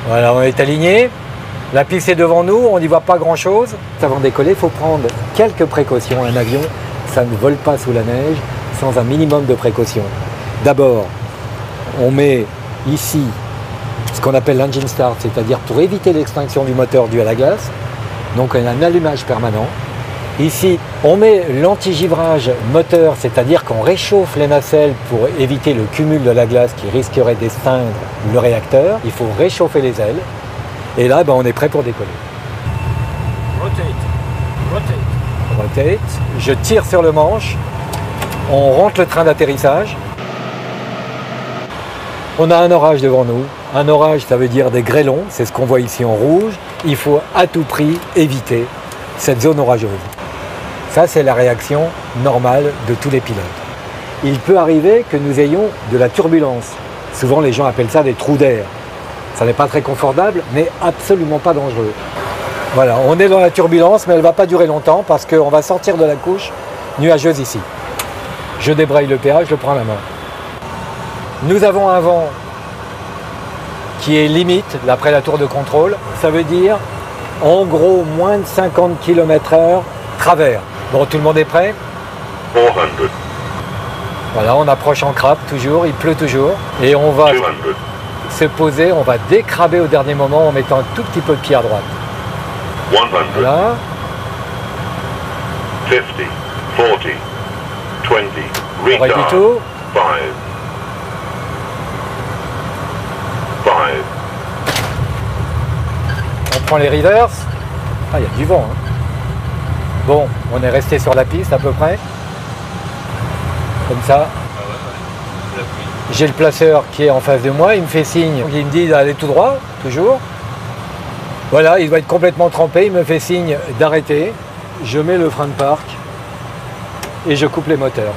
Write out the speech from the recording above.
Voilà, on est aligné. La piste est devant nous, on n'y voit pas grand-chose. Avant de décoller, il faut prendre quelques précautions. Un avion, ça ne vole pas sous la neige sans un minimum de précautions. D'abord, on met ici ce qu'on appelle l'engine start, c'est-à-dire pour éviter l'extinction du moteur dû à la glace. Donc on a un allumage permanent. Ici, on met l'anti-givrage moteur, c'est-à-dire qu'on réchauffe les nacelles pour éviter le cumul de la glace qui risquerait d'extinguer le réacteur. Il faut réchauffer les ailes. Et là, on est prêt pour décoller. Rotate. Je tire sur le manche. On rentre le train d'atterrissage. On a un orage devant nous. Un orage, ça veut dire des grêlons. C'est ce qu'on voit ici en rouge. Il faut à tout prix éviter cette zone orageuse. Ça, c'est la réaction normale de tous les pilotes. Il peut arriver que nous ayons de la turbulence. Souvent, les gens appellent ça des trous d'air. Ça n'est pas très confortable, mais absolument pas dangereux. Voilà, on est dans la turbulence, mais elle ne va pas durer longtemps parce qu'on va sortir de la couche nuageuse ici. Je débraye le péage, je le prends à la main. Nous avons un vent qui est limite, d'après la tour de contrôle. Ça veut dire, en gros, moins de 50 km/h travers. Bon, tout le monde est prêt? 400. Voilà, on approche en crabe toujours, il pleut toujours. Et on va 200. se poser, on va décraber au dernier moment en mettant un tout petit peu de pied à droite. 100. Voilà. 50. 40. 20. On Retard. du tout. 5. 5. On prend les reverse. Ah, il y a du vent. Hein. Bon, on est resté sur la piste à peu près. Comme ça. J'ai le placeur qui est en face de moi, il me fait signe, il me dit d'aller tout droit, toujours. Voilà, il doit être complètement trempé, il me fait signe d'arrêter. Je mets le frein de parc et je coupe les moteurs.